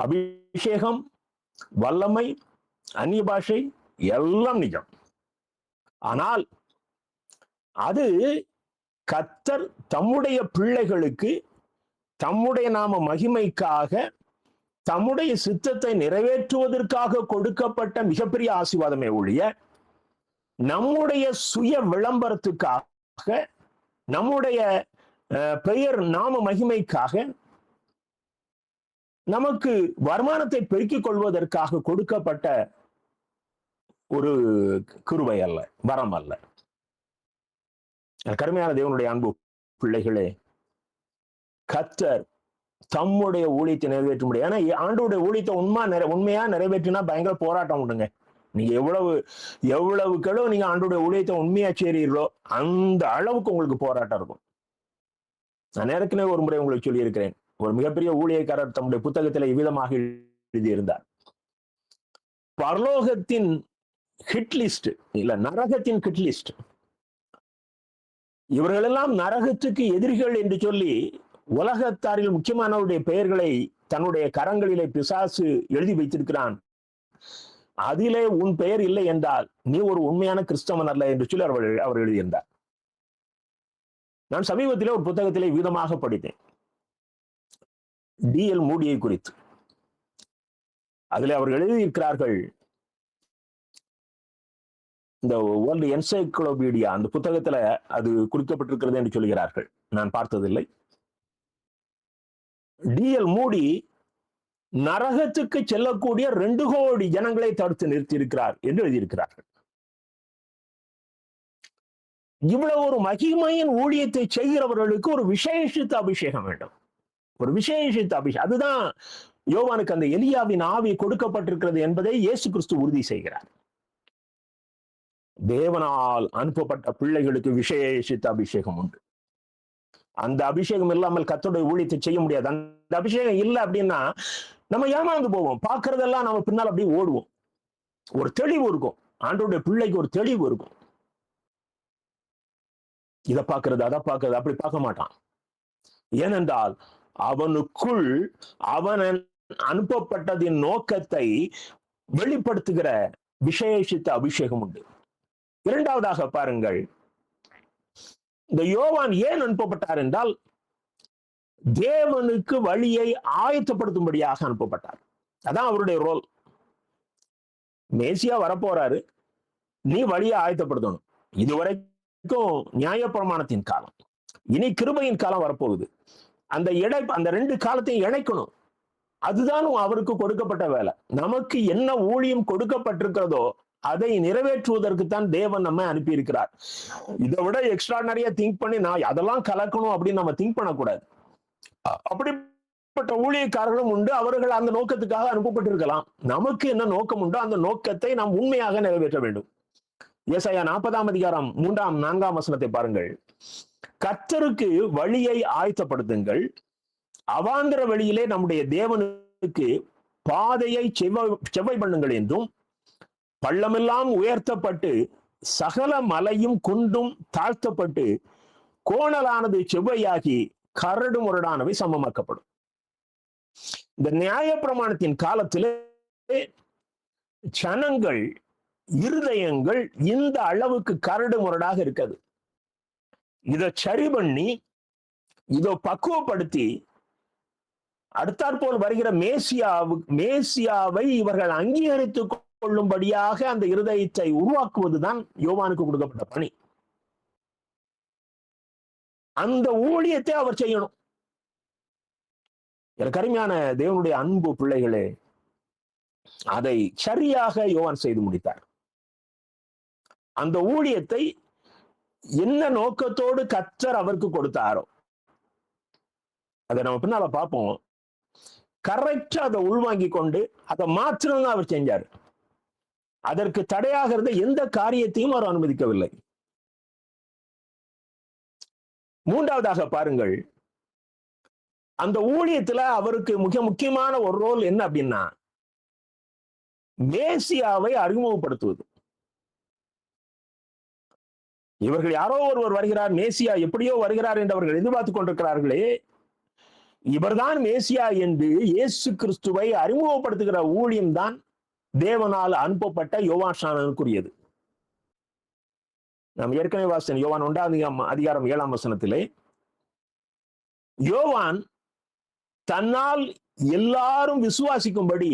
அபிஷேகம், வல்லமை, அந்நிய பாஷை எல்லாம் நிஜம். ஆனால் அது கர்த்தர் தம்முடைய பிள்ளைகளுக்கு தம்முடைய நாம மகிமைக்காக தம்முடைய சித்தத்தை நிறைவேற்றுவதற்காக கொடுக்கப்பட்ட மிகப்பெரிய ஆசீர்வாதமே ஒழிய நம்முடைய சுய விளம்பரத்துக்காக, நம்முடைய பெயர் நாம மகிமைக்காக, நமக்கு வருமானத்தை பெருக்கிக் கொள்வதற்காக கொடுக்கப்பட்ட ஒரு கிருபை அல்ல, வரம் அல்ல. கருமையான தேவனுடைய அன்பு பிள்ளைகளே, கர்த்தர் தம்முடைய ஊழியத்தை நிறைவேற்ற முடியும். ஏன்னா ஆண்டோடைய ஊழியத்தை உண்மையா நிறைவேற்றினா பயங்கர போராட்டம் உண்டுங்க. நீங்க எவ்வளவு நீங்க ஆண்டோடைய ஊழியத்தை உண்மையா செய்றீர்களோ அந்த அளவுக்கு உங்களுக்கு போராட்டம் இருக்கும். நான் ஏற்கனவே ஒரு முறை உங்களுக்கு சொல்லி இருக்கிறேன். ஒரு மிகப்பெரிய ஊழியக்காரர் தம்முடைய புத்தகத்தில் இவ்விதமாக எழுதியிருந்தார். பரலோகத்தின் ஹிட் லிஸ்ட் இல்ல, நரகத்தின் ஹிட் லிஸ்ட். இவர்களெல்லாம் நரகத்துக்கு எதிரிகள் என்று சொல்லி உலகத்தாரில் முக்கியமானவருடைய பெயர்களை தன்னுடைய கரங்களிலே பிசாசு எழுதி வைத்திருக்கிறான். அதிலே உன் பெயர் இல்லை என்றால் நீ ஒரு உண்மையான கிறிஸ்தவன் அல்ல என்று சொல்லி அவர் எழுதியிருந்தார். நான் சமீபத்திலே ஒரு புத்தகத்திலே விதமாக படித்தேன், D.L. மூடியை குறித்து. அதில் அவர்கள் எழுதியிருக்கிறார்கள், இந்த வேர்ல்டு என்சைக்ளோபீடியா அந்த புத்தகத்துல அது குறிக்கப்பட்டிருக்கிறது என்று சொல்கிறார்கள். நான் பார்த்ததில்லை. D.L. மூடி நரகத்துக்கு செல்லக்கூடிய 2 கோடி ஜனங்களை தடுத்து நிறுத்தி இருக்கிறார் என்று எழுதியிருக்கிறார்கள். இவ்வளவு ஒரு மகிமையின் ஊழியத்தை செய்கிறவர்களுக்கு ஒரு விசேஷித்த அபிஷேகம் வேண்டும், ஒரு விசேஷித்த அபிஷேகம். அதுதான் யோவானுக்கு அந்த எலியாவின் ஆவி கொடுக்கப்பட்டிருக்கிறது என்பதை இயேசு கிறிஸ்து உறுதி செய்கிறார். தேவனால் அனுப்பப்பட்ட பிள்ளைகளுக்கு விசேஷித்த அபிஷேகம் உண்டு. அந்த அபிஷேகம் இல்லாமல் கர்த்தருடைய ஊழியத்தை செய்ய முடியாது. அந்த அபிஷேகம் இல்லை அப்படின்னா நம்ம ஏமாந்து போவோம், பார்க்கறதெல்லாம் நம்ம பின்னால் அப்படியே ஓடுவோம். ஒரு தெளிவு இருக்கும், ஆண்டவருடைய பிள்ளைக்கு ஒரு தெளிவு இருக்கும். இதை பார்க்கறது அதை பார்க்கறது அப்படி பார்க்க மாட்டான். ஏனென்றால் அவனுக்குள் அவன் அனுப்பப்பட்டதின் நோக்கத்தை வெளிப்படுத்துகிற விசேஷித்த அபிஷேகம் உண்டு. இரண்டாவதாக பாருங்கள், இந்த யோவான் ஏன் அனுப்பப்பட்டார் என்றால் தேவனுக்கு வழியை ஆயத்தப்படுத்தும்படியாக அனுப்பப்பட்டார். அதான் அவருடைய ரோல். மேசியா வரப்போறாரு, நீ வழியை ஆயத்தப்படுத்தணும். இதுவரைக்கும் நியாயப்பிரமாணத்தின் காலம், இனி கிருபையின் காலம் வரப்போகுது. அந்த 2 காலத்தையும் இணைக்கணும். அதுதான் அவருக்கு கொடுக்கப்பட்ட வேலை. நமக்கு என்ன ஊழியம் கொடுக்கப்பட்டிருக்கிறதோ அதை நிறைவேற்றுவதற்குத்தான் தேவன் நம்ம அனுப்பி இருக்கிறார். இதை விட எக்ஸ்ட்ராடனரியா திங்க் பண்ணி நான் அதெல்லாம் கலக்கணும் அப்படின்னு நம்ம திங்க் பண்ணக்கூடாது. அப்படிப்பட்ட ஊழியக்காரர்களும் உண்டு, அவர்கள் அந்த நோக்கத்துக்காக அனுப்பப்பட்டிருக்கலாம். நமக்கு என்ன நோக்கம் உண்டோ அந்த நோக்கத்தை நாம் உண்மையாக நிறைவேற்ற வேண்டும். ஏசாயா 40ஆம் அதிகாரம் 3ஆம் 4ஆம் வசனத்தை பாருங்கள். கர்த்தருக்கு வழியை ஆயத்தப்படுத்துங்கள், அவாந்தர வழியிலே நம்முடைய தேவனுக்கு பாதையை செவ்வாய் பண்ணுங்கள் என்றும், பள்ளமெல்லாம் உயர்த்தப்பட்டு சகல மலையும் குண்டும் தாழ்த்தப்பட்டு கோணலானது செவ்வையாகி கரடு முரடானவை சமமாக்கப்படும். இந்த நியாயப்பிரமாணத்தின் காலத்திலே ஜனங்கள் இருதயங்கள் இந்த அளவுக்கு கரடு முரடாக இருக்கிறது. இதை சரி பண்ணி இதை பக்குவப்படுத்தி அடுத்தாற்போல் வருகிற மேசியாவை இவர்கள் அங்கீகரித்து கொள்ளும்படியாக அந்த இருதயத்தை உருவாக்குவதுதான் யோவானுக்கு கொடுக்கப்பட்ட பணி. அந்த ஊழியத்தை அவர் செய்யணும். எனக்கு அருமையான தேவனுடைய அன்பு பிள்ளைகளே, அதை சரியாக யோவான் செய்து முடித்தார். அந்த ஊழியத்தை என்ன நோக்கத்தோடு கர்த்தர் அவருக்கு கொடுத்தாரோ அதை நம்ம பின்னால பார்ப்போம். கரெக்டா அதை உள்வாங்கி கொண்டு அதை மாத்திரம் தான் அவர் செஞ்சார். அதற்கு தடையாக இருந்த எந்த காரியத்தையும் அவர் அனுமதிக்கவில்லை. மூன்றாவதாக பாருங்கள், அந்த ஊழியத்துல அவருக்கு மிக முக்கியமான ஒரு ரோல் என்ன அப்படின்னா மேசியாவை அறிமுகப்படுத்துவது. இவர்கள் யாரோ ஒருவர் வருகிறார், மேசியா எப்படியோ வருகிறார் என்று அவர்கள் எதிர்பார்த்துக் கொண்டிருக்கிறார்களே, இவர்தான் மேசியா என்று இயேசு கிறிஸ்துவை அறிமுகப்படுத்துகிற ஊழியம் தான் தேவனால் அனுப்பப்பட்ட யோவான் ஸ்நானனுக்குரியது. நாம் ஏற்கனவே வாசன் யோவான் 1:7 யோவான் தன்னால் எல்லாரும் விசுவாசிக்கும்படி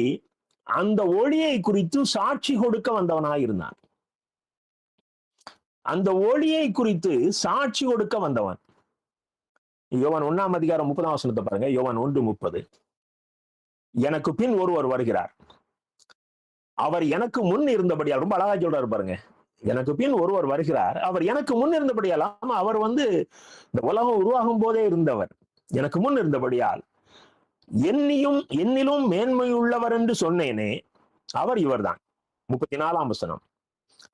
அந்த ஒளியை குறித்து சாட்சி கொடுக்க வந்தவனாய் இருந்தான். அந்த ஒளியை குறித்து சாட்சி கொடுக்க வந்தவன். யோவான் 1:30 பாருங்க. யோவான் 1:30 எனக்கு பின் ஒருவர் வருகிறார், அவர் எனக்கு முன் இருந்தபடியால், ரொம்ப அழகா சொல்றாரு பாருங்க, எனக்கு பின் ஒருவர் வருகிறார், அவர் எனக்கு முன் இருந்தபடியால், அவர் இந்த உலகம் உருவாகும் போதே இருந்தவர், எனக்கு முன் இருந்தபடியால் என்னிலும் மேன்மையுள்ளவர் என்று சொன்னேனே, அவர் இவர்தான். 34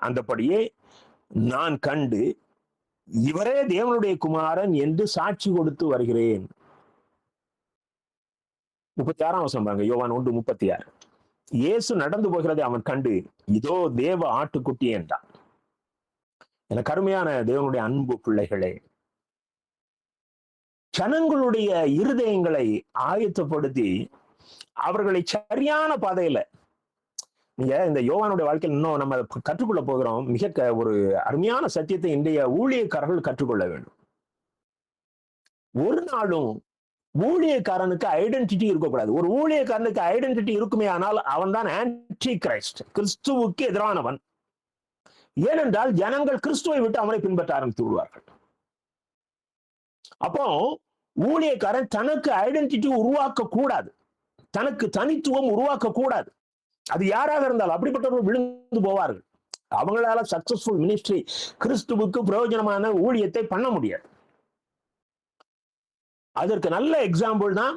அந்தபடியே நான் கண்டு இவரே தேவனுடைய குமாரன் என்று சாட்சி கொடுத்து வருகிறேன். 36 பாருங்க. யோவான் 1:36 இயேசு நடந்து போகிறதை அவன் கண்டு இதோ தேவ ஆட்டுக்குட்டி என்றான். எனக்கு அருமையான தேவனுடைய அன்பு பிள்ளைகளே, ஜனங்களுடைய இருதயங்களை ஆயத்தப்படுத்தி அவர்களை சரியான பாதையில, நீங்க இந்த யோவானுடைய வாழ்க்கையில் இன்னும் நம்ம கற்றுக்கொள்ள போகிறோம். ஒரு அருமையான சத்தியத்தை இன்றைய ஊழியக்காரர்கள் கற்றுக்கொள்ள வேண்டும். ஒரு நாளும் ஊழியக்காரனுக்கு ஐடென்டிட்டி இருக்கக்கூடாது. ஒரு ஊழியக்காரனுக்கு ஐடென்டிட்டி இருக்குமே ஆனால் அவன் தான் ஆன்டி கிரைஸ்ட், கிறிஸ்துவுக்கு எதிரானவன். ஏனென்றால் ஜனங்கள் கிறிஸ்துவை விட்டு அவனை பின்பற்ற ஆரம்பித்து விடுவார்கள். அப்போ ஊழியக்காரன் தனக்கு ஐடென்டிட்டி உருவாக்க கூடாது, தனக்கு தனித்துவம் உருவாக்க கூடாது. அது யாராக இருந்தாலும் அப்படிப்பட்டவர்கள் விழுந்து போவார்கள். அவங்களால சக்சஸ்ஃபுல் மினிஸ்ட்ரி, கிறிஸ்துவுக்கு பிரயோஜனமான ஊழியத்தை பண்ண முடியாது. அதற்கு நல்ல எக்ஸாம்பிள் தான்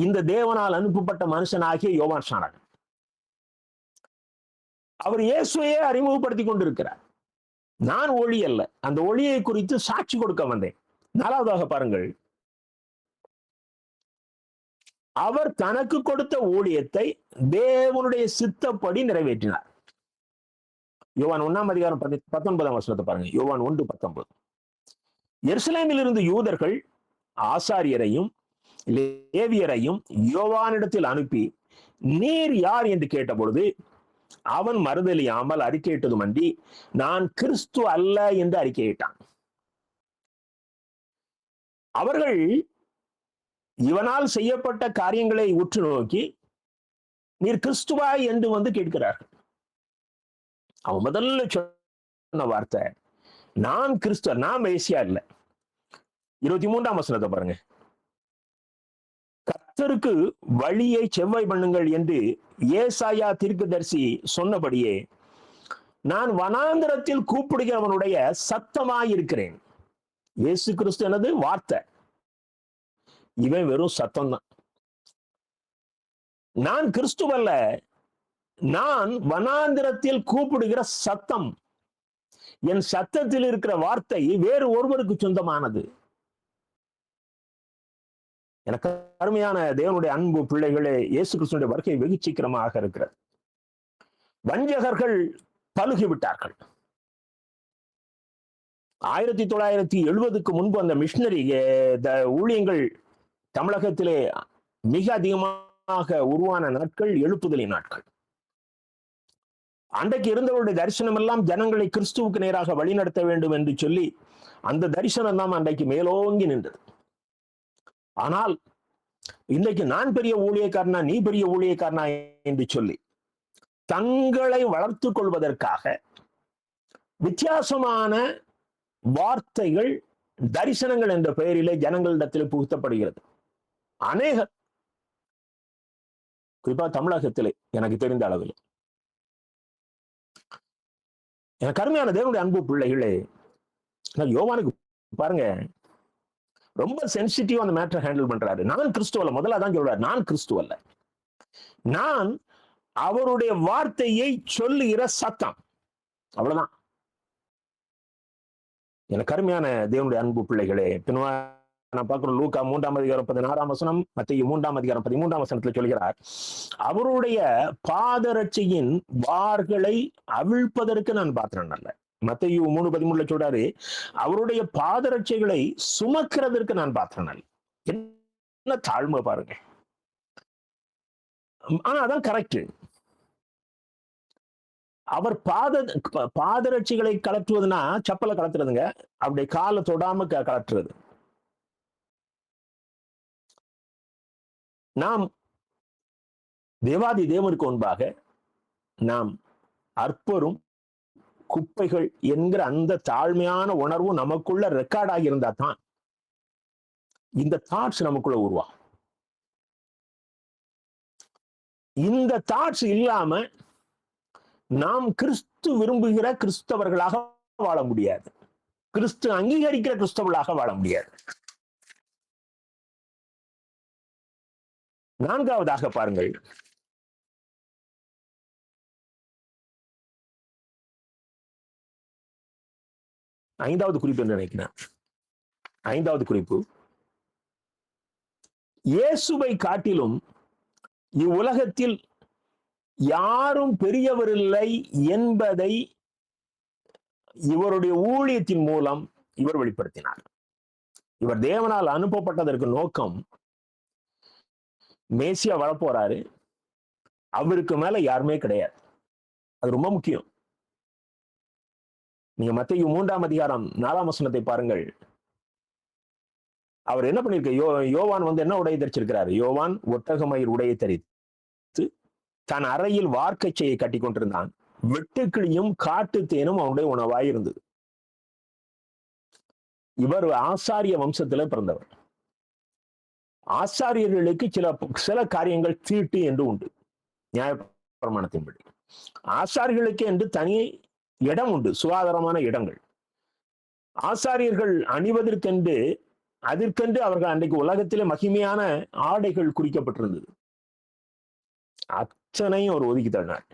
இந்த தேவனால் அனுப்பப்பட்ட மனுஷனாகிய யோவான் ஸ்நானன். அவர் இயேசுவையே அறிமுகப்படுத்தி கொண்டிருக்கிறார். நான் ஒளி அல்ல, அந்த ஒளியை குறித்து சாட்சி கொடுக்க வந்தேன். 4வதாக பாருங்கள், அவர் தனக்கு கொடுத்த ஊழியத்தை தேவனுடைய சித்தப்படி நிறைவேற்றினார். யோவான் 1:19 பாருங்க. யோவான் 1:19 எருசலேமில் இருந்து யூதர்கள் ஆசாரியரையும் லேவியரையும் யோவானிடத்தில் அனுப்பி நீர் யார் என்று கேட்டபொழுது அவன் மறுதலியாமல் அறிக்கையிட்டதுமன்றி நான் கிறிஸ்து அல்ல என்று அறிக்கையிட்டான். அவர்கள் இவனால் செய்யப்பட்ட காரியங்களை உற்று நோக்கி நீர் கிறிஸ்துவா என்று கேட்கிறார்கள். அவன் முதல்ல சொன்ன வார்த்தை நான் கிறிஸ்துவ, நான் மேசியா இல்ல. 23 பாருங்க. கர்த்தருக்கு வழியை செவ்வாய் பண்ணுங்கள் என்று ஏசாயா தீர்க்கதரிசி சொன்னபடியே நான் வனாந்தரத்தில் கூப்பிடுகிறவனுடைய சத்தமாயிருக்கிறேன். இயேசு கிறிஸ்து எனது வார்த்தை, இவன் வெறும் சத்தம் தான். நான் கிறிஸ்துவல்ல, நான் வனாந்திரத்தில் கூப்பிடுகிற சத்தம். என் சத்தத்தில் இருக்கிற வார்த்தை வேறு ஒருவருக்கு சொந்தமானது. எனக்கு அருமையான தேவனுடைய அன்பு பிள்ளைகளே, இயேசு கிறிஸ்துடைய வருகை வெகு சீக்கிரமாக இருக்கிறது. வஞ்சகர்கள் பழுகிவிட்டார்கள். 1970 முன்பு அந்த மிஷனரி ஊழியங்கள் தமிழகத்திலே மிக அதிகமாக உருவான நாட்கள் எழுப்புதலின் நாட்கள். அன்றைக்கு இருந்தவருடைய தரிசனம் எல்லாம் ஜனங்களை கிறிஸ்துவுக்கு நேராக வழிநடத்த வேண்டும் என்று சொல்லி அந்த தரிசனம் தான் அன்றைக்கு மேலோங்கி நின்றது. ஆனால் இன்றைக்கு நான் பெரிய ஊழியக்காரனா, நீ பெரிய ஊழியக்காரனா என்று சொல்லி தங்களை வளர்த்து கொள்வதற்காக வித்தியாசமான வார்த்தைகள், தரிசனங்கள் என்ற பெயரிலே ஜனங்களிடத்தில் புகுத்தப்படுகிறது. அநேகர், குறிப்பா தமிழகத்திலே எனக்கு தெரிந்த அளவில், எனக்கு அருமையான தேவனுடைய அன்பு பிள்ளைகளே, யோவானுக்கு பாருங்க ரொம்ப சென்சிட்டிவ் அந்த மேட்டரை ஹேண்டில் பண்றாரு. நான் கிறிஸ்துவல்ல, முதல்ல தான் சொல்றாரு, நான் கிறிஸ்துவல்ல, நான் அவருடைய வார்த்தையை சொல்லுகிற சத்தம், அவ்வளவுதான். எனக்கு அருமையான தேவனுடைய அன்பு பிள்ளைகளே, நான் பார்க்கிறோம் லூக்கா 3:16, மத்தேயு 3:13 சொல்கிறார், அவருடைய பாதரட்சையின் வார்களை அவிழ்ப்பதற்கு நான் பாத்திரம் அல்ல. மத்தேயு 3:13 சொல்றாரு, அவருடைய பாதரட்சைகளை சுமக்கிறதற்கு நான் பாத்திரன். என்ன தாழ்மை பாருங்க. ஆனா அதான் கரெக்ட். அவர் பாதரட்சிகளை கலற்றுவதுன்னா செப்பலை கலத்துறதுங்க. அப்படியே காலை தொடாம கலற்றுறது. நாம் தேவாதி தேவனுக்கு முன்பாக நாம் அற்பரும் குப்பைகள் என்கிற அந்த தாழ்மையான உணர்வு நமக்குள்ள ரெக்கார்ட் ஆகி இருந்தா தான் இந்த தாட்ஸ் நமக்குள்ள உருவாகும். இந்த தாட்ஸ் இல்லாம நாம் கிறிஸ்து விரும்புகிற கிறிஸ்தவர்களாக வாழ முடியாது. கிறிஸ்து அங்கீகரிக்கிற கிறிஸ்தவர்களாக வாழ முடியாது. நான்காவதாக பாருங்கள், ஐந்தாவது குறிப்பு என்று நினைக்கிறேன். ஐந்தாவது குறிப்பு, இயேசுவை காட்டிலும் இவ்வுலகத்தில் யாரும் பெரியவர் இல்லை என்பதை இவருடைய ஊழியத்தின் மூலம் இவர் வெளிப்படுத்தினார். இவர் தேவனால் அனுப்பப்பட்டதற்கு நோக்கம், மேசியா வரப்போறாரு, அவருக்கு மேல யாருமே கிடையாது. அது ரொம்ப முக்கியம். நீங்க மத்தேயு 3:4 பாருங்கள். அவர் என்ன பண்ணிருக்க, யோவான் என்ன உடையை தரிச்சிருக்கிறார்? யோவான் ஒட்டகமயிர் உடையை தரித்து தன் அறையில் வார்க்கச்சையை கட்டி கொண்டிருந்தான். வெட்டுக்கிளியும் காட்டு தேனும் அவனுடைய உணவாய் இருந்தது. இவர் ஆசாரிய வம்சத்துல பிறந்தவர். ஆசாரியர்களுக்கு சில காரியங்கள் தீட்டு என்று உண்டு. நியாயப்பிரமாணத்தின்படி ஆசாரியர்களுக்கு என்று தனி இடம் உண்டு, சுகாதாரமான இடங்கள். ஆசாரியர்கள் அணிவதற்கென்று அதற்கென்று அவர்கள் அன்றைக்கு உலகத்திலே மகிமையான ஆடைகள் குறிக்கப்பட்டிருந்தது. அத்தனையும் ஒரு ஒதுக்கி தள்ளினார்.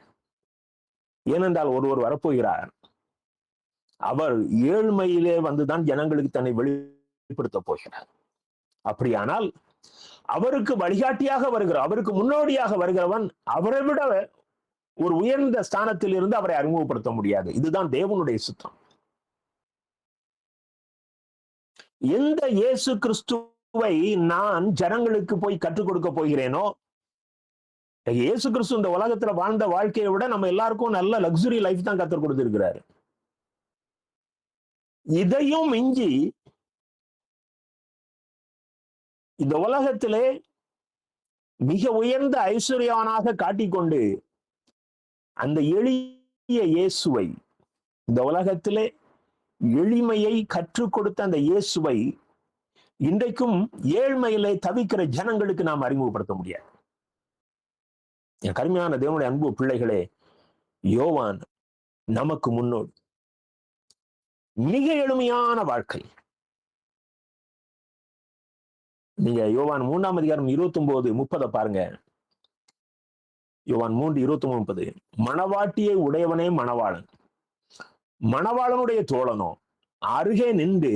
ஏனென்றால் ஒருவர் வரப்போகிறார், அவர் ஏழ்மையிலே வந்துதான் ஜனங்களுக்கு தன்னை வெளிப்படுத்த போகிறார். அப்படியானால் அவருக்கு வழிகாட்டியாக வருகிற, அவருக்கு முன்னோடியாக வருகிறவன் அவரை விட ஒரு உயர்ந்த ஸ்தானத்தில் இருந்து அவரை அறிமுகப்படுத்த முடியாது. இதுதான் தேவனுடைய சுத்தம். எந்த இயேசு கிறிஸ்துவை நான் ஜனங்களுக்கு போய் கற்றுக் கொடுக்க போகிறேனோ, இயேசு கிறிஸ்து இந்த உலகத்துல வாழ்ந்த வாழ்க்கையை விட நம்ம எல்லாருக்கும் நல்ல லக்ஸுரி லைஃப் தான் கற்றுக் கொடுத்திருக்கிறாரு. இதையும் மிஞ்சி இந்த உலகத்திலே மிக உயர்ந்த ஐஸ்வர்யவனாக காட்டிக்கொண்டு அந்த எளிய இயேசுவை, இந்த உலகத்திலே எளிமையை கற்றுக் கொடுத்த அந்த இயேசுவை இன்றைக்கும் ஏழ்மையிலே தவிக்கிற ஜனங்களுக்கு நாம் அறிமுகப்படுத்த முடியாது. என் கருமையான தேவனுடைய அன்பு பிள்ளைகளே, யோவான் நமக்கு முன்னோடி. மிக எளிமையான வாழ்க்கை. நீங்க யோவான் 3:29-30 பாருங்க. யோவான் 3:29, மணவாட்டியை உடையவனே மணவாளன், மணவாளனுடைய தோழனோ அருகே நின்று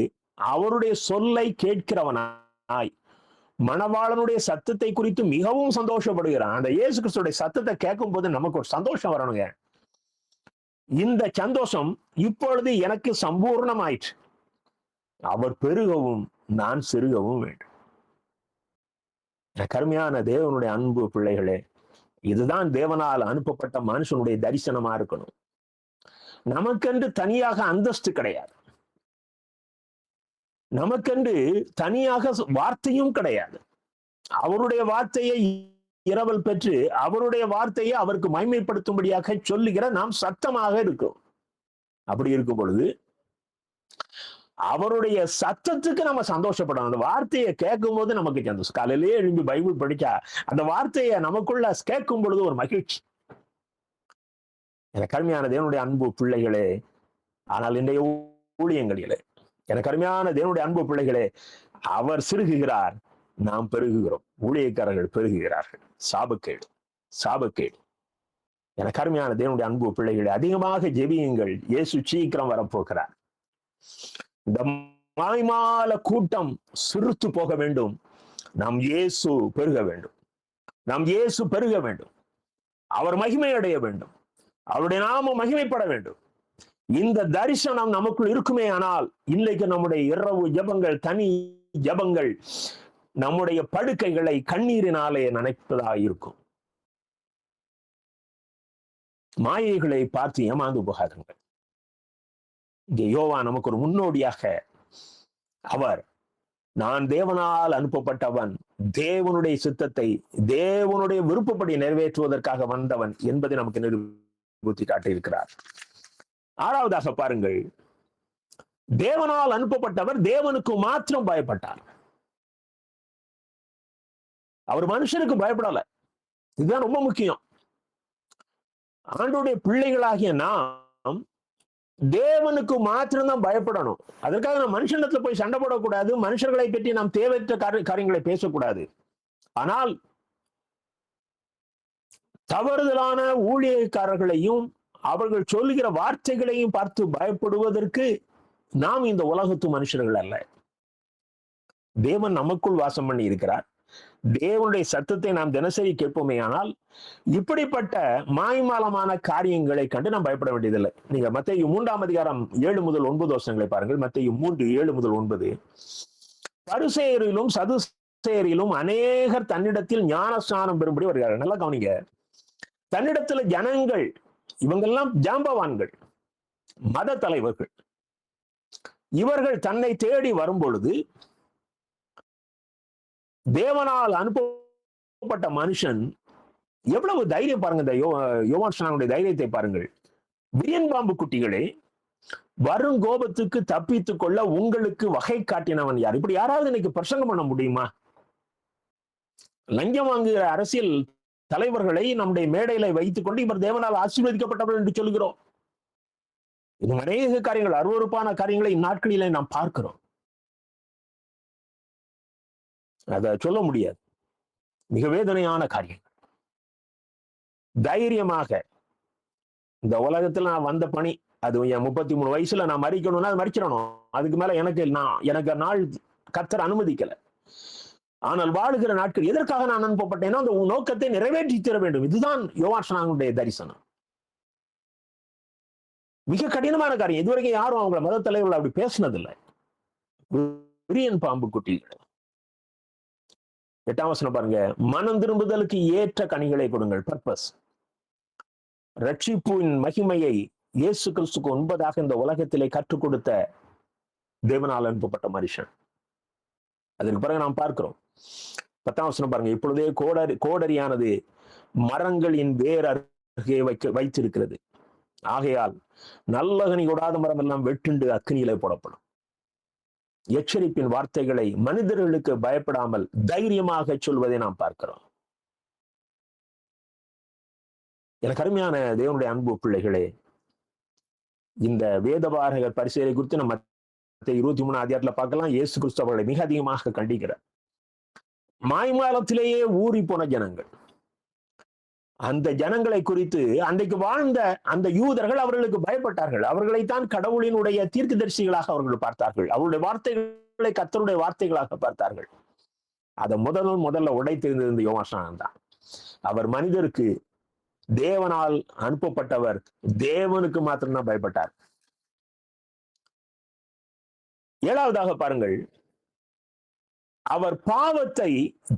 அவருடைய சொல்லை கேட்கிறவனாய் மணவாளனுடைய சத்தத்தை குறித்து மிகவும் சந்தோஷப்படுகிறான். அந்த இயேசு கிறிஸ்துடைய சத்தத்தை கேட்கும் போது நமக்கு ஒரு சந்தோஷம் வரணுங்க. இந்த சந்தோஷம் இப்பொழுது எனக்கு சம்பூர்ணமாயிற்று. அவர் பெருகவும் நான் சிறுகவும் வேண்டும். கருமையான தேவனுடைய அன்பு பிள்ளைகளே, இதுதான் தேவனால் அனுப்பப்பட்ட மனுஷனுடைய தரிசனமா இருக்கணும். நமக்கென்று தனியாக அந்தஸ்து கிடையாது, நமக்கென்று தனியாக வார்த்தையும் கிடையாது. அவருடைய வார்த்தையை இரவல் பெற்று அவருடைய வார்த்தையை அவருக்கு மகிமைப்படுத்தும்படியாக சொல்லுகிற நாம் சத்தமாக இருக்கிறோம். அப்படி இருக்கும் பொழுது அவருடைய சத்தத்துக்கு நம்ம சந்தோஷப்படணும். அந்த வார்த்தையை கேட்கும் போது நமக்கு சந்தோஷம். காலையிலேயே எழும்பி பைபிள் படிச்சா அந்த வார்த்தையை நமக்குள்ள கேட்கும் பொழுது ஒரு மகிழ்ச்சி. எனக்கு அருமையான தேவனுடைய அன்பு பிள்ளைகளே, ஆனால் இன்றைய ஊழியங்களிலே எனக்கு அருமையான தேவனுடைய அன்பு பிள்ளைகளே, அவர் சிறுகுகிறார், நாம் பெருகுகிறோம். ஊழியக்காரர்கள் பெருகுகிறார்கள். சாபக்கேடு, சாபக்கேடு. எனக்கு அருமையான தேவனுடைய அன்பு பிள்ளைகளே, அதிகமாக ஜெபியுங்கள். இயேசு சீக்கிரம் வரப்போகிறார். இந்த மாய்மால கூட்டம் சிறுத்து போக வேண்டும். நாம் இயேசு பெருக வேண்டும். நாம் இயேசு பெருக வேண்டும். அவர் மகிமை அடைய வேண்டும். அவருடைய நாமம் மகிமைப்பட வேண்டும். இந்த தரிசனம் நமக்குள் இருக்குமே ஆனால் இன்னைக்கு நம்முடைய இரவு ஜபங்கள், தனி ஜபங்கள், நம்முடைய படுக்கைகளை கண்ணீரினாலே நனைப்பதாக இருக்கும். மாயைகளை பார்த்து ஏமாந்து போகாதுங்கள். இங்கே யோவான் நமக்கு ஒரு முன்னோடியாக, அவர் நான் தேவனால் அனுப்பப்பட்டவன், தேவனுடைய சித்தத்தை தேவனுடைய விருப்பப்படி நிறைவேற்றுவதற்காக வந்தவன் என்பதை நமக்கு நிரூபித்து காட்டியிருக்கிறார். ஆறாவதாக பாருங்கள், தேவனால் அனுப்பப்பட்டவர் தேவனுக்கு மாத்திரம் பயப்பட்டார். அவர் மனுஷனுக்கு பயப்படல. இதுதான் ரொம்ப முக்கியம். ஆண்டவருடைய பிள்ளைகளாகிய நாம் தேவனுக்கு மாத்திரம்தான் பயப்படணும். அதற்காக நாம் மனுஷனிடத்துல போய் சண்டை போடக்கூடாது. மனுஷர்களை பற்றி நாம் தேவையற்ற காரியங்களை பேசக்கூடாது. ஆனால் தவறுதலான ஊழியக்காரர்களையும் அவர்கள் சொல்லுகிற வார்த்தைகளையும் பார்த்து பயப்படுவதற்கு நாம் இந்த உலகத்து மனுஷர்கள் அல்ல. தேவன் நமக்குள் வாசம் பண்ணி இருக்கிறார். தேவனுடைய சத்தத்தை நாம் தினசரி கேட்போமே ஆனால் இப்படிப்பட்ட மாய்மாலமான காரியங்களை கண்டு நாம் பயப்பட வேண்டியதில்லை. நீங்க மத்தேயு 3ஆம் அதிகாரம் 7 முதல் 9 வசனங்களை பாருங்கள். மத்தேயு 3, 7 முதல் 9. பரிசேயரிலும் சதுசேயரிலும் அநேகர் தன்னிடத்தில் ஞானஸ்நானம் பெறும்படி வருகிறார்கள். நல்லா கவனிங்க. தன்னிடத்துல ஜனங்கள், இவங்கெல்லாம் ஜாம்பவான்கள், மத தலைவர்கள், இவர்கள் தன்னை தேடி வரும் பொழுது தேவனால் அனுப்பப்பட்ட மனுஷன் எவ்வளவு தைரியம் பாருங்க. இந்த யோவான் ஸ்நானனுடைய தைரியத்தை பாருங்கள். விரியன் பாம்பு குட்டிகளே, வரும் கோபத்துக்கு தப்பித்துக் கொள்ள உங்களுக்கு வகை காட்டினவன் யார்? இப்படி யாராவது இன்னைக்கு பிரசங்கம் பண்ண முடியுமா? லஞ்சம் வாங்குகிற அரசியல் தலைவர்களை நம்முடைய மேடையில வைத்துக் கொண்டு இவர் தேவனால் ஆசீர்வதிக்கப்பட்டவர் என்று சொல்கிறோம். இன்னும் அநேக காரியங்கள், அருவருப்பான காரியங்களை இந்நாட்களிலே நாம் பார்க்கிறோம். அதை சொல்ல முடியாது. மிக வேதனையான காரியம். தைரியமாக இந்த உலகத்துல நான் வந்த பணி, அது என் 33 வயசுல நான் மறிக்கணும்னா அது மறிச்சிடணும். அதுக்கு மேல எனக்கு நாள் கர்த்தர் அனுமதிக்கல. ஆனால் வாழுகிற நாட்கள் எதற்காக நான் அனுப்பப்பட்டேனோ அந்த நோக்கத்தை நிறைவேற்றி தர வேண்டும். இதுதான் யோவான் ஸ்நானனுடைய தரிசனம். மிக கடினமான காரியம். இதுவரைக்கும் யாரும் அவங்கள மத தலைவர்கள் அப்படி பேசினதில்லை. விரியன் பாம்பு குட்டிகள். 8ஆம் வசனம் பாருங்க. மனம் திரும்புதலுக்கு ஏற்ற கனிகளை கொடுங்கள். பர்பஸ். ரட்சிப்பின் மகிமையை இயேசு கிறிஸ்துக்கு ஒன்பதாக இந்த உலகத்திலே கற்றுக் கொடுத்த தேவனால் அனுப்பப்பட்ட மனுஷன். அதற்கு பிறகு நாம் பார்க்கிறோம். 10ஆம் வசனம் பாருங்க. இப்பொழுதே கோடரியானது மரங்களின் வேர் அருகே வைத்திருக்கிறது. ஆகையால் நல்ல கனி கொடாத மரம் எல்லாம் வெட்டுண்டு அக்கினியிலே போடப்படும். எச்சரிப்பின் வார்த்தைகளை மனிதர்களுக்கு பயப்படாமல் தைரியமாக சொல்வதை நாம் பார்க்கிறோம். எனக்கு அருமையான தேவனுடைய அன்பு பிள்ளைகளே, இந்த வேதபாரகர் பரிசேயரை குறித்து நம்ம 23ஆம் அதிகாரத்துல பார்க்கலாம். இயேசு கிறிஸ்து அவர்களை மிக அதிகமாக கண்டிக்கிறார். மாய்மாலத்திலேயே ஊறி போன ஜனங்கள், அந்த ஜனங்களை குறித்து அன்றைக்கு வாழ்ந்த அந்த யூதர்கள் அவர்களுக்கு பயப்பட்டார்கள். அவர்களைத்தான் கடவுளினுடைய தீர்க்கதரிசிகளாக அவர்கள் பார்த்தார்கள். அவருடைய வார்த்தைகளை கர்த்தருடைய வார்த்தைகளாக பார்த்தார்கள். அதை முதல்ல உடைத்திருந்த யோவான் ஸ்நானன் தான். அவர் மனிதருக்கு தேவனால் அனுப்பப்பட்டவர், தேவனுக்கு மாத்திரம்தான் பயப்பட்டார். 7ஆவதாக பாருங்கள், அவர் பாவத்தை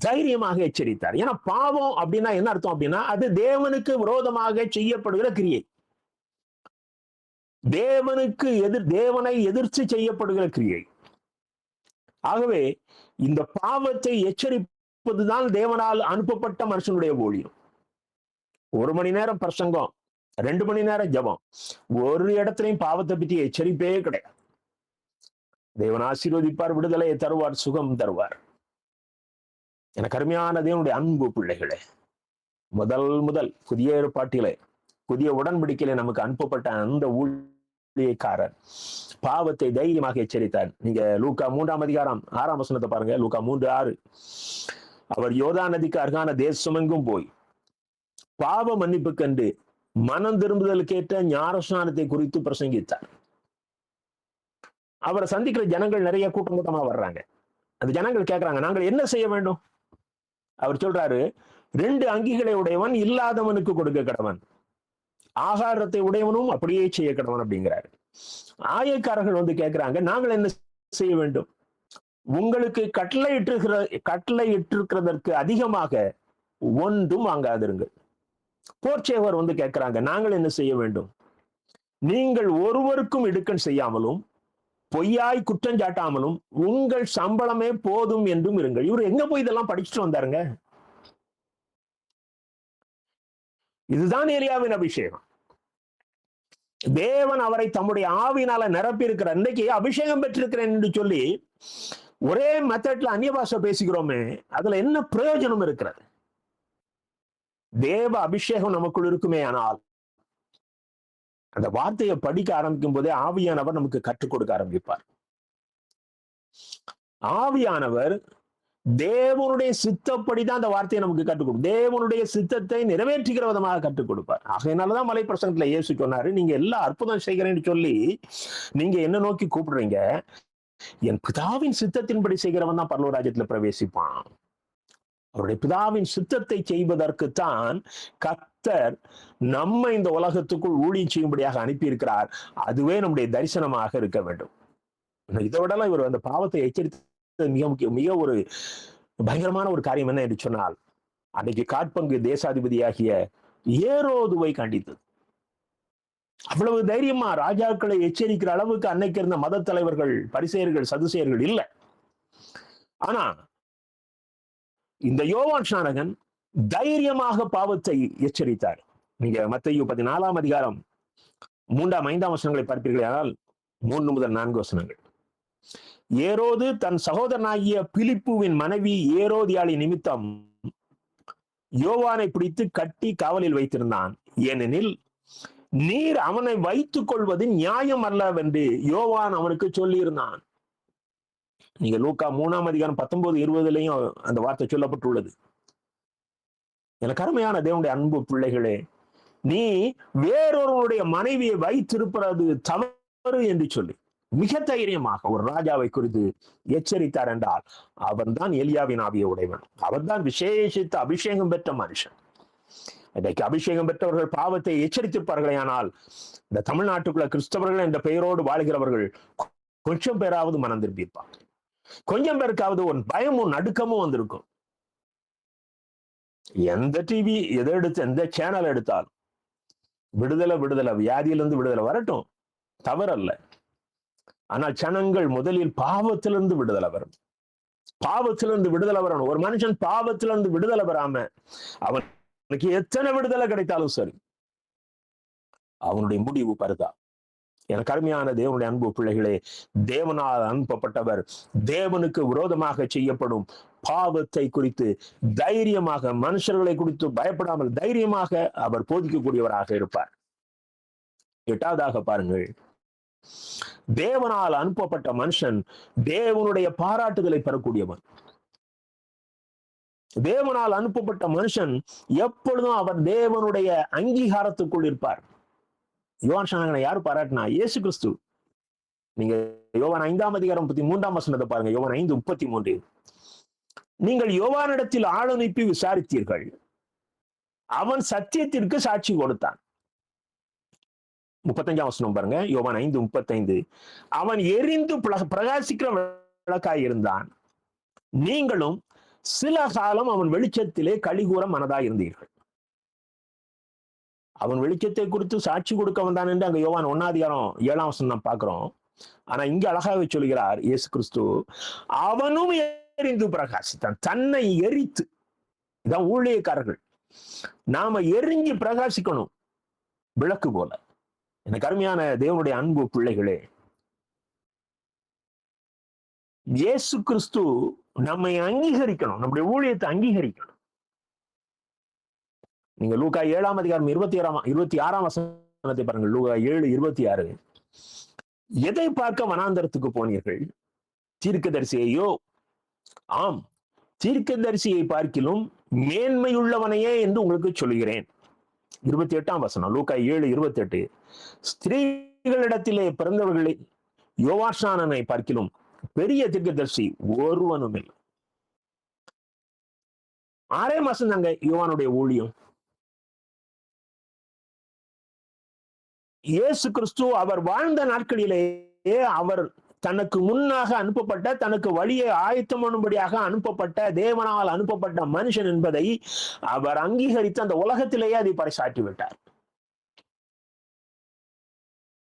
தைரியமாக எச்சரித்தார். ஏன்னா பாவம் அப்படின்னா என்ன அர்த்தம் அப்படின்னா அது தேவனுக்கு விரோதமாக செய்யப்படுகிற கிரியை, தேவனை எதிர்த்து செய்யப்படுகிற கிரியை. ஆகவே இந்த பாவத்தை எச்சரிப்பதுதான் தேவனால் அனுப்பப்பட்ட மனுஷனுடைய ஊழியம். 1 மணி நேரம் பிரசங்கம், 2 மணி நேரம் ஜபம், ஒரு இடத்துலையும் பாவத்தை பற்றி எச்சரிப்பே கிடையாது. தேவன் ஆசீர்வதிப்பார், விடுதலையை தருவார், சுகம் தருவார். எனக்கு அருமையான தேவனுடைய அன்பு பிள்ளைகளே, முதல் புதிய ஏற்பாட்டிலே, புதிய உடன்படிக்கையிலே நமக்கு அனுப்பப்பட்ட அந்த ஊழியக்காரர் பாவத்தை தைரியமாக எச்சரித்தார். நீங்க லூக்கா 3ஆம் அதிகாரம் 6ஆம் வசனத்தை பாருங்க. லூக்கா 3:6. அவர் யோர்தான் நதிக்கு அருகான தேசமெங்கும் போய் பாவ மன்னிப்பு கண்டு மனம் திரும்புதலுக்கேற்ற ஞானஸ்நானத்தை குறித்து பிரசங்கித்தார். அவரை சந்திக்கிற ஜனங்கள் நிறைய கூட்டமா வர்றாங்க. அந்த ஜனங்கள் கேட்கிறாங்க, நாங்கள் என்ன செய்ய வேண்டும்? அவர் சொல்றாரு, 2 அங்கிகளை உடையவன் இல்லாதவனுக்கு கொடுக்க கடவன், ஆகாரத்தை உடையவனும் அப்படியே செய்ய கடவன் அப்படிங்கிறாரு. ஆயக்காரர்கள் வந்து கேட்கிறாங்க, நாங்கள் என்ன செய்ய வேண்டும்? உங்களுக்கு கட்டளை இட்டிருக்கிறதற்கு அதிகமாக ஒன்றும் வாங்காதிருங்கள். போர்ச்சேவர் வந்து கேட்கிறாங்க, நாங்கள் என்ன செய்ய வேண்டும்? நீங்கள் ஒருவருக்கும் இடுக்கண் செய்யாமலும் பொய்யாய் குற்றம் சாட்டாமலும் உங்கள் சம்பளமே போதும் என்றும் இருங்கள். இவர் எங்க போய் இதெல்லாம் படிச்சுட்டு வந்தாருங்க? இதுதான் எலியாவின் அபிஷேகம். தேவன் அவரை தம்முடைய ஆவினால நிரப்பி இருக்கிறார். இன்னைக்கு அபிஷேகம் பெற்றிருக்கிறேன் என்று சொல்லி ஒரே மெத்தட்ல அந்நிய பாஷை பேசுகிறோமே, அதுல என்ன பிரயோஜனம் இருக்கிறது? தேவ அபிஷேகம் நமக்குள் இருக்குமே ஆனால் அந்த வார்த்தையை படிக்க ஆரம்பிக்கும் போதே ஆவியானவர் நமக்கு கற்றுக் கொடுக்க ஆரம்பிப்பார். ஆவியானவர் தேவனுடைய சித்தப்படிதான் அந்த வார்த்தையை நமக்கு கற்றுக் கொடுக்கும். தேவனுடைய சித்தத்தை நிறைவேற்றுகிற விதமாக கற்றுக் கொடுப்பார். ஆகையினாலதான் மலை பிரசங்கத்துல இயேசு சொன்னாரு, நீங்க எல்லா அற்புதம் செய்கிறேன்னு சொல்லி நீங்க என்ன நோக்கி கூப்பிடுறீங்க, என் பிதாவின் சித்தத்தின்படி செய்கிறவன் தான் பரலோக ராஜ்யத்துல பிரவேசிப்பான். அவருடைய பிதாவின் சித்தத்தை செய்வதற்குத்தான் கர்த்தர் நம்ம இந்த உலகத்துக்குள் ஊழியம் செய்யும்படியாக அனுப்பி இருக்கிறார். அதுவே நம்முடைய தரிசனமாக இருக்க வேண்டும். இதை விடலாம் இவர் அந்த பாவத்தை எச்சரித்த மிக ஒரு பயங்கரமான ஒரு காரியம் என்ன என்று சொன்னால், அன்றைக்கு காட்பங்கு தேசாதிபதியாகிய ஏரோதுவை கண்டித்தது. அவ்வளவு தைரியமா ராஜாக்களை எச்சரிக்கிற அளவுக்கு அன்னைக்கு இருந்த மத தலைவர்கள், பரிசேயர்கள், சதுசேயர்கள் இல்லை. ஆனா இந்த யோவான் ஸ்நானகன் தைரியமாக பாவத்தை எச்சரித்தார். நீங்க மத்தேயு 14 அதிகாரம் 3-5 வசனங்களை பார்ப்பீர்கள் ஆனால் 3 முதல் 4 வசனங்கள். ஏரோது தன் சகோதரனாகிய பிலிப்புவின் மனைவி ஏரோதியாளி நிமித்தம் யோவானை பிடித்து கட்டி காவலில் வைத்திருந்தான். ஏனெனில் நீர் அவனை வைத்துக் கொள்வது நியாயம் அல்லவென்று யோவான் அவனுக்கு சொல்லி இருந்தான். நீங்க லூக்கா 3 அதிகாரம் 19-20 அந்த வார்த்தை சொல்லப்பட்டுள்ளது. எனக்கு அருமையான தேவனுடைய அன்பு பிள்ளைகளே, நீ வேறொருவனுடைய மனைவியை வைத்திருப்பது தவறு என்று சொல்லி மிக தைரியமாக ஒரு ராஜாவை குறித்து எச்சரித்தார் என்றால் அவன் தான் எலியாவின் ஆவியை உடையவன். அவன் தான் விசேஷித்த அபிஷேகம் பெற்ற மனுஷன். இன்றைக்கு அபிஷேகம் பெற்றவர்கள் பாவத்தை எச்சரித்திருப்பார்களே, ஆனால் இந்த தமிழ்நாட்டுக்குள்ள கிறிஸ்தவர்கள் என்ற பெயரோடு வாழ்கிறவர்கள் கொஞ்சம் பேராவது மனம் திரும்பியிருப்பாங்க. கொஞ்சம் பேருக்காவது ஒரு பயமும் நடுக்கமும் வந்திருக்கும். எந்த டிவி எதை எடுத்து எந்த சேனல் எடுத்தாலும் விடுதலை விடுதலை, வியாதியிலிருந்து விடுதலை வரட்டும், தவறல்ல. ஆனால் ஜனங்கள் முதலில் பாவத்திலிருந்து விடுதலை வரும். பாவத்திலிருந்து விடுதலை வரணும். ஒரு மனுஷன் பாவத்திலிருந்து விடுதலை வராம அவனுக்கு எத்தனை விடுதலை கிடைத்தாலும் சரி, அவனுடைய முடிவு பருதா. எனக்கு அருமையான தேவனுடைய அன்பு பிள்ளைகளே, தேவனால் அனுப்பப்பட்டவர் தேவனுக்கு விரோதமாக செய்யப்படும் பாவத்தை குறித்து தைரியமாக, மனுஷர்களை குறித்து பயப்படாமல் தைரியமாக அவர் போதிக்கக்கூடியவராக இருப்பார். 8வதாக பாருங்கள், தேவனால் அனுப்பப்பட்ட மனுஷன் தேவனுடைய பாராட்டுதலை பெறக்கூடியவன். தேவனால் அனுப்பப்பட்ட மனுஷன் எப்பொழுதும் அவர் தேவனுடைய அங்கீகாரத்துக்குள் இருப்பார். யோவான் ஸ்நானகனை யாரு பாராட்டினா? இயேசு கிறிஸ்து. நீங்க யோவான் 5 அதிகாரம் 33 வசனத்தை பாருங்க. யோவான் 5:33. நீங்கள் யோவானிடத்தில் ஆள் அனுப்பி விசாரித்தீர்கள், அவன் சத்தியத்திற்கு சாட்சி கொடுத்தான். 35 வசனம் பாருங்க. யோவான் 5:35. அவன் எரிந்து பிரகாசிக்கிற விளக்காய் இருந்தான், நீங்களும் சில காலம் அவன் வெளிச்சத்திலே களிகூற மனதாய் இருந்தீர்கள். அவன் வெளிச்சத்தை குறித்து சாட்சி கொடுக்க வந்தான் என்று அங்க யோவான் 1 அதிகாரம் 7 வசனம் நாம் பார்க்கிறோம். ஆனா இங்க அழகாக சொல்கிறார் இயேசு கிறிஸ்து, அவனும் எரிந்து பிரகாசித்தான். தன்னை எரித்து, இதான் ஊழியக்காரர்கள். நாம எரிஞ்சு பிரகாசிக்கணும் விளக்கு போல. எனக்கு அருமையான தேவனுடைய அன்பு பிள்ளைகளே, இயேசு கிறிஸ்து நம்மை அங்கீகரிக்கணும், நம்முடைய ஊழியத்தை அங்கீகரிக்கணும். நீங்க லூக்கா 7 அதிகாரம் 26 வசனத்தை பாருங்கள். லூக்கா 7:26. எதை பார்க்க வனாந்தரத்துக்கு போனீர்கள்? தீர்க்கதரிசியையோ? ஆம், தீர்க்கதரிசியை பார்க்கிலும் மேன்மையுள்ளவனையே என்று உங்களுக்கு சொல்கிறேன். 28 வசனம். லூக்கா 7:28. ஸ்திரீகளிடத்திலே பிறந்தவர்களை யோவான் ஸ்நானனை பார்க்கிலும் பெரிய தீர்க்கதரிசி ஒருவனும் இல்லை. 6 மாசம் தாங்க யோவானுடைய ஊழியம். இயேசு கிறிஸ்து அவர் வாழ்ந்த நாட்களிலேயே அவர் தனக்கு முன்னாக அனுப்பப்பட்ட, தனக்கு வழியை ஆயத்தம் பண்ணும்படியாக அனுப்பப்பட்ட, தேவனால் அனுப்பப்பட்ட மனுஷன் என்பதை அவர் அங்கீகரித்து அந்த உலகத்திலேயே அதை பறைசாற்றி விட்டார்.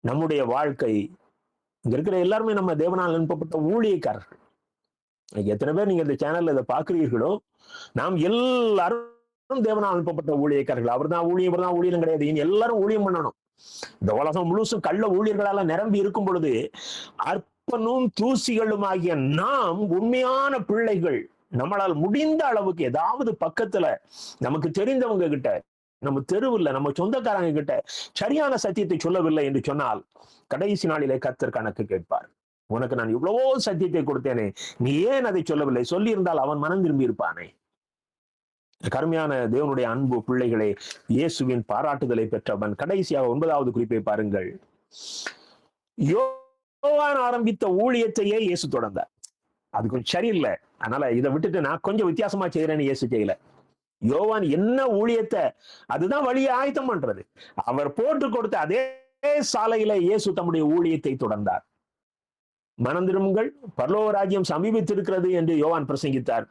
நம்முடைய வாழ்க்கை, இங்க இருக்கிற எல்லாருமே நம்ம தேவனால் அனுப்பப்பட்ட ஊழியக்காரர்கள். எத்தனை பேர் நீங்க இந்த சேனல்ல இதை பார்க்கிறீர்களோ, நாம் எல்லாரும் தேவனால் அனுப்பப்பட்ட ஊழியக்காரர்கள். அவர் தான் ஊழியம், இவர் தான் ஊழியம் கிடையாது. எல்லாரும் ஊழியம் பண்ணணும். இந்த உலகம் முழுசும் கள்ள ஊழியர்களால நிரம்பி இருக்கும் பொழுது, அற்பனும் தூசிகளும் ஆகிய நாம் உண்மையான பிள்ளைகள், நம்மளால் முடிந்த அளவுக்கு ஏதாவது பக்கத்துல நமக்கு தெரிந்தவங்க கிட்ட, நம்ம தெருவில் நம்ம சொந்தக்காரங்க கிட்ட சரியான சத்தியத்தை சொல்லவில்லை என்று சொன்னால், கடைசி நாளிலே கர்த்தர் கணக்கு கேட்பார். உனக்கு நான் இவ்வளவோ சத்தியத்தை கொடுத்தேனே, நீ ஏன் அதை சொல்லவில்லை? சொல்லி இருந்தால் அவன் மனம் திரும்பி இருப்பானே. கருமையான தேவனுடைய அன்பு பிள்ளைகளே, இயேசுவின் பாராட்டுதலை பெற்றவன். கடைசியாக 9வது குறிப்பை பாருங்கள். யோவான் ஆரம்பித்த ஊழியத்தையே இயேசு தொடர்ந்தார். அது கொஞ்சம் சரியில்லை, அதனால இதை விட்டுட்டு நான் கொஞ்சம் வித்தியாசமா செய்யறேன்னு இயேசு செய்யல. யோவான் என்ன ஊழியத்தை, அதுதான் வழியை ஆயத்தம் பண்றது. அவர் போட்டு கொடுத்த அதே சாலையில இயேசு தம்முடைய ஊழியத்தை தொடர்ந்தார். மனம் திரும்புங்கள், பரலோக ராஜ்யம் சமீபித்திருக்கிறது என்று யோவான் பிரசங்கித்தார்.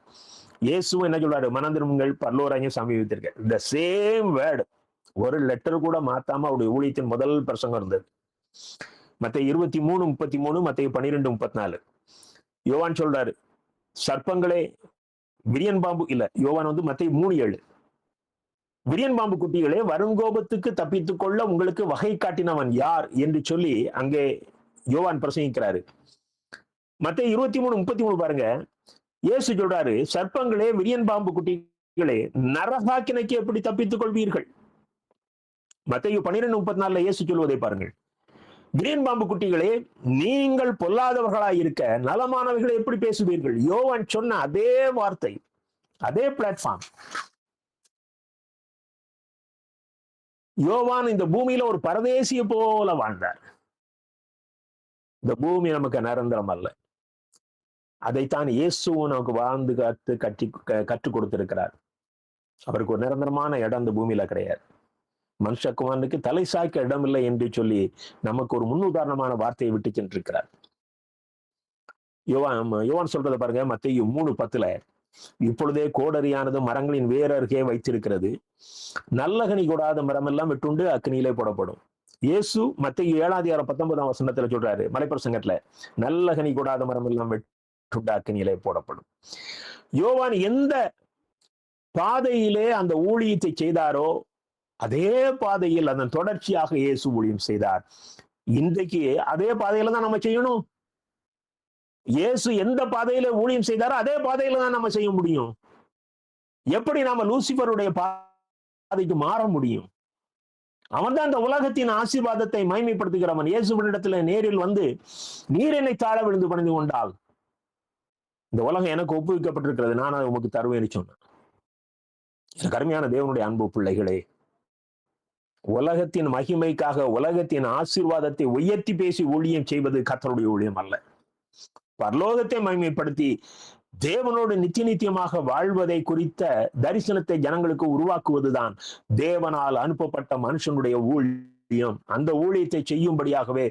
இயேசு என்ன சொல்றாரு? மனம் திரும்புங்கள், பரலோக ராஜ்யம் சமீபித்திருக்க. இந்த சேம் வேர்டு, ஒரு லெட்டர் கூட மாத்தாம அவருடைய ஊழியத்தின் முதல் பிரசங்கம் இருந்தது. மத்தேயு 23:33, மத்தேயு 12:34. யோவான் சொல்றாரு, சர்ப்பங்களே, விரியன் பாம்பு இல்ல, யோவான் மத்தேயு 3:7, விரியன் பாம்பு குட்டிகளே, வருங்கோபத்துக்கு தப்பித்துக் கொள்ள உங்களுக்கு வகை காட்டினவன் யார் என்று சொல்லி அங்கே யோவான் பிரசங்கிக்கிறாரு. மத்தேயு 23:33 பாருங்க. இயேசு சொல்றாரு, சர்ப்பங்களே, விரியன் பாம்பு குட்டிகளே, நரகாக்கினைக்கு எப்படி தப்பித்துக் கொள்வீர்கள்? மத்தேயு 12:34 இயேசு சொல்வதை பாருங்கள். விரியன் பாம்பு குட்டிகளே, நீங்கள் பொல்லாதவர்களாய் இருக்க நலமானவர்களை எப்படி பேசுவீர்கள்? யோவான் சொன்ன அதே வார்த்தை, அதே பிளாட்ஃபார்ம். யோவான் இந்த பூமியில ஒரு பரதேசிய போல வாழ்ந்தார். இந்த பூமி நமக்கு நிரந்தரம் அல்ல. அதைத்தான் இயேசுவும் நமக்கு வாழ்ந்து கற்றுக் கொடுத்திருக்கிறார். அவருக்கு ஒரு நிரந்தரமான இடம் இந்த பூமியில கிடையாது. மனுஷகுமாரனுக்கு தலை சாய்க்க இடமில்லை என்று சொல்லி நமக்கு ஒரு முன்னுதாரணமான வார்த்தையை விட்டு சென்றிருக்கிறார். யோவான் சொல்றதை பாருங்க. மத்தேயு 3:10, இப்பொழுதே கோடரியானது மரங்களின் வேறருகே வைத்திருக்கிறது. நல்ல கனி கூடாத மரம் எல்லாம் வெட்டுண்டு அக்னியிலே போடப்படும். இயேசு மத்தேயு 7:19 சொல்றாரு மலைப்பிரசங்கத்துல, நல்ல கனி கூடாத மரம் எல்லாம் வெட்டுண்டு அக்னியிலே போடப்படும். யோவான் எந்த பாதையிலே அந்த ஊழியத்தை செய்தாரோ அதே பாதையில் அதன் தொடர்ச்சியாக இயேசு ஊழியம் செய்தார். இன்றைக்கு அதே பாதையில தான் நம்ம செய்யணும். இயேசு எந்த பாதையில ஊழியம் செய்தாரோ அதே பாதையில தான் நம்ம செய்ய முடியும். எப்படி நாம லூசிபருடைய பாதைக்கு மாற முடியும்? அவன் தான் இந்த உலகத்தின் ஆசீர்வாதத்தை மகிமைப்படுத்துகிறவன். இயேசுவினிடத்துல நேரில் வந்து, நீர் என்னை தாழ விழுந்து பணிந்து கொண்டால் இந்த உலகம் எனக்கு ஒப்புவிக்கப்பட்டிருக்கிறது, நான் அதை உமக்கு தருவேன்னு சொன்னேன். கருமையான தேவனுடைய அன்பு பிள்ளைகளே, உலகத்தின் மகிமைக்காக உலகத்தின் ஆசீர்வாதத்தை உயர்த்தி பேசி ஊழியம் செய்வது கர்த்தருடைய ஊழியம் அல்ல. பரலோகத்தை மகிமைப்படுத்தி தேவனோடு நித்தியமாக வாழ்வதை குறித்த தரிசனத்தை ஜனங்களுக்கு உருவாக்குவதுதான் தேவனால் அனுப்பப்பட்ட மனுஷனுடைய ஊழியம். அந்த ஊழியத்தை செய்யும்படியாகவே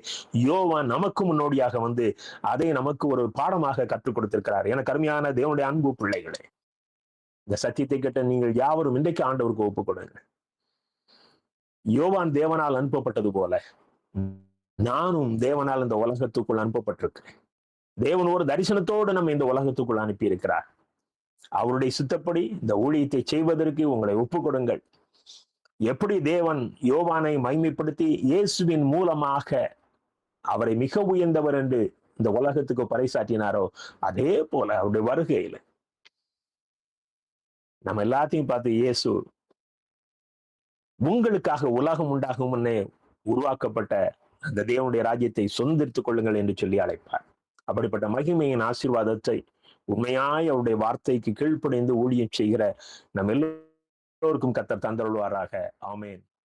யோவான் நமக்கு முன்னோடியாக வந்து அதை நமக்கு ஒரு பாடமாக கற்றுக் கொடுத்திருக்கிறார். எனக்கு அருமையான தேவனுடைய அன்பு பிள்ளைகளே, இந்த சத்தியத்தை கேட்ட நீங்கள் யாவரும் இன்றைக்கு ஆண்டவருக்கு ஒப்புக் கொடுங்க. யோவான் தேவனால் அனுப்பப்பட்டது போல நானும் தேவனால் இந்த உலகத்துக்குள் அனுப்பப்பட்டிருக்கிறேன். தேவன் ஒரு தரிசனத்தோடு நம்ம இந்த உலகத்துக்குள் அனுப்பி இருக்கிறார். அவருடைய சித்தப்படி இந்த ஊழியத்தை செய்வதற்கு உங்களை ஒப்புக் கொடுங்கள். எப்படி தேவன் யோவானை மகிமைப்படுத்தி இயேசுவின் மூலமாக அவரை மிக உயர்ந்தவர் என்று இந்த உலகத்துக்கு பறைசாற்றினாரோ, அதே போல அவருடைய வருகையில நம்ம எல்லாத்தையும் பார்த்து இயேசு உங்களுக்காக உலகம் உண்டாகும் முன்னே உருவாக்கப்பட்ட அந்த தேவனுடைய ராஜ்யத்தை சொந்தெடுத்துக் கொள்ளுங்கள் என்று சொல்லி அழைப்பார். அப்படிப்பட்ட மகிமையின் ஆசீர்வாதத்தை உண்மையாய் அவருடைய வார்த்தைக்கு கீழ்ப்படிந்து ஊழியம் செய்கிற நம் எல்லோருக்கும் கர்த்தர் தந்தருள்வாராக. ஆமென்.